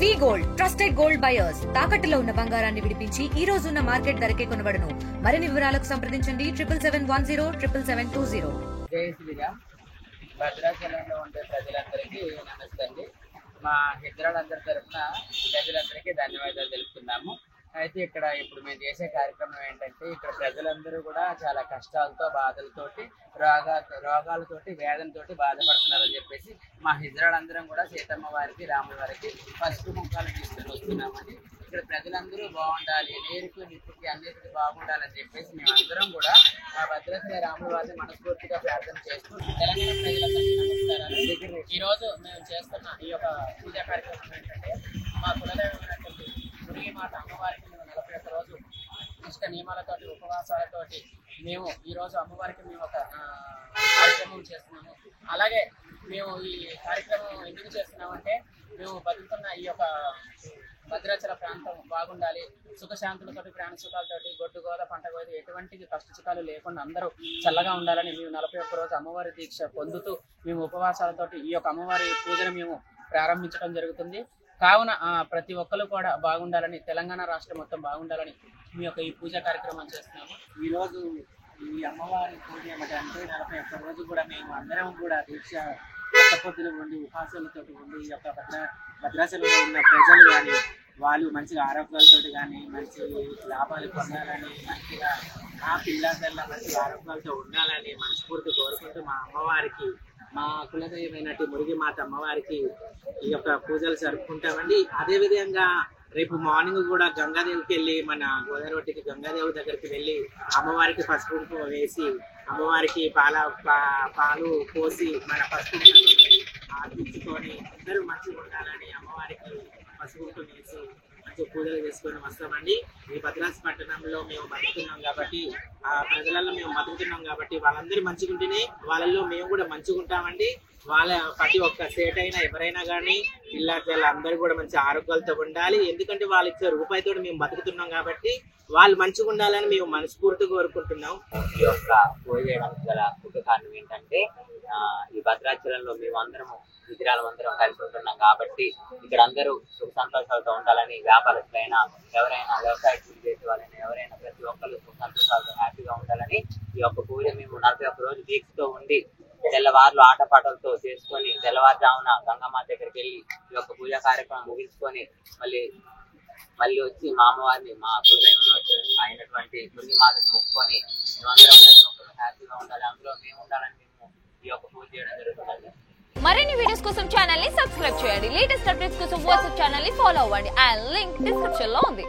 వి gold trusted gold buyers తాకట్టులో ఉన్న బంగారాన్ని విడిపించి ఈ రోజు ఉన్న మార్కెట్ ధరకే కొనబడును. మరిన్ని వివరాలకు సంప్రదించండి 7710777720. జై శ్రీరామ్. భద్రాచలంలో ఉండే ప్రజలందరికీ నమస్తే అండి. మా హిజ్రాలందరి తరఫున ప్రజలందరికీ ధన్యవాదాలు తెలుపుతున్నాము. అయితే ఇక్కడ ఇప్పుడు మేము చేసే కార్యక్రమం ఏంటంటే, ఇక్కడ ప్రజలందరూ కూడా చాలా కష్టాలతో, బాధలతోటి, రోగాలతోటి, వేదనతోటి బాధపడుతున్నారని చెప్పేసి మా హిజ్రాలందరం కూడా సీతమ్మ వారికి, రాముల వారికి పసుపు కుంకాలు తీసుకుని వస్తున్నామని, ఇక్కడ ప్రజలందరూ బాగుండాలి, నీరుకు నిప్పుకి అన్నిటికీ బాగుండాలని చెప్పేసి మేమందరం కూడా మా భద్రాచల రాముల వారిని మనస్ఫూర్తిగా ప్రార్థన చేస్తూ తెలంగాణ ప్రజలందరికీ నమస్కారాలు. ఈరోజు మేము చేస్తున్న ఈ యొక్క పూజా కార్యక్రమం ఏంటంటే, మా కులదైవమైనటువంటి మురిగి మాత అమ్మవారికి మేము 41 రోజు ఇష్ట నియమాలతోటి, ఉపవాసాలతోటి మేము ఈరోజు అమ్మవారికి మేము ఒక కార్యక్రమం చేస్తున్నాము. అలాగే మేము ఈ కార్యక్రమం ఎందుకు చేస్తున్నామంటే, మేము బతుకుతున్న ఈ యొక్క భద్రాచల ప్రాంతం బాగుండాలి, సుఖశాంతులతోటి, ప్రాణ సుఖాలతోటి, గొడ్డు గోద పంట గోద ఎటువంటి కష్ట సుఖాలు లేకుండా అందరూ చల్లగా ఉండాలని మేము 41 రోజు అమ్మవారి దీక్ష పొందుతూ మేము ఉపవాసాలతోటి ఈ యొక్క అమ్మవారి పూజను మేము ప్రారంభించడం జరుగుతుంది. కావున ప్రతి ఒక్కరు కూడా బాగుండాలని, తెలంగాణ రాష్ట్రం మొత్తం బాగుండాలని మీ యొక్క ఈ పూజా కార్యక్రమం చేస్తున్నాము. ఈరోజు ఈ అమ్మవారి పూజ ఏమిటంటే, 41 రోజు కూడా మేము అందరం కూడా దీక్ష పొద్దులు ఉండి, ఉపాసాలతో ఉండి ఈ యొక్క భద్రాచలంలో ఉన్న ప్రజలు కానీ వాళ్ళు మంచిగా ఆరోగ్యాలతో కానీ మంచి లాభాలు పొందాలని, మంచిగా ఆ పిల్లల మంచి ఆరోగ్యాలతో ఉండాలని మనస్ఫూర్తి కోరుకుంటూ మా అమ్మవారికి, మా కులదైవమైనటువంటి మురిగి మాత అమ్మవారికి ఈ యొక్క పూజలు జరుపుకుంటామండి. అదేవిధంగా రేపు మార్నింగ్ కూడా గంగాదేవికి వెళ్ళి, మన గోదావరికి గంగాదేవి దగ్గరికి వెళ్ళి అమ్మవారికి పసుపు కుంకుమ వేసి, అమ్మవారికి పాలు పోసి మన పసుపు ఆర్పించుకొని అందరూ మంచిగా ఉండాలని అమ్మవారికి పసుపు కుంకుమ వేసి మంచి పూజలు చేసుకొని వస్తామండి. ఈ భద్రాద్రి పట్టణంలో మేము బతుకుతున్నాం కాబట్టి, ఆ ప్రజలలో మేము బతుకుతున్నాం కాబట్టి వాళ్ళందరూ మంచిగా ఉంటేనే వాళ్ళల్లో మేము కూడా మంచిగా ఉంటామండి. వాళ్ళ ప్రతి ఒక్క స్టేట్ అయినా ఎవరైనా కానీ పిల్లలు అందరూ కూడా మంచి ఆరోగ్యాలతో ఉండాలి. ఎందుకంటే వాళ్ళు ఇచ్చే రూపాయితో మేము బతుకుతున్నాం కాబట్టి వాళ్ళు మంచిగా ఉండాలని మేము మనస్ఫూర్తిగా కోరుకుంటున్నాం. ఈ యొక్క పూజ చేయడానికి గల ముఖ్య కారణం ఏంటంటే, ఈ భద్రాచలంలో మేము అందరము అందరం కలిసి ఉంటున్నాం కాబట్టి ఇక్కడ అందరూ సుఖ సంతోషాలతో ఉండాలని, వ్యాపారస్తులైనా, ఎవరైనా వ్యవసాయ కూలి చేసే వాళ్ళైనా, ఎవరైనా ప్రతి ఒక్కరు సుఖ సంతోషాలతో హ్యాపీగా ఉండాలని ఈ యొక్క పూజ మేము 41 రోజు దీక్షతో ఉండి తెల్లవారులు ఆటపాటలతో చేసుకొని, తెల్లవారుజామున గంగమ్మ దగ్గరికి వెళ్ళి ఈ యొక్క పూజా కార్యక్రమం ముగించుకొని మళ్ళీ వచ్చి మా అమ్మవారిని, మా కులదైవం అయినటువంటి మురిగి మాతకు మొక్కుకొని మేమందరం హ్యాపీగా ఉండాలి, అందులో మేము ఉండాలని మేము ఈ యొక్క పూజ చేయడం జరుగుతుంది. మరిన్ని వీడియోస్ కోసం ఛానల్ ని సబ్స్క్రైబ్ చేయండి. లేటెస్ట్ అప్డేట్స్ కోసం వాట్సాప్ ఛానల్ ని ఫాలో అవ్వండి. ఆ లింక్ డిస్క్రిప్షన్ లో ఉంది.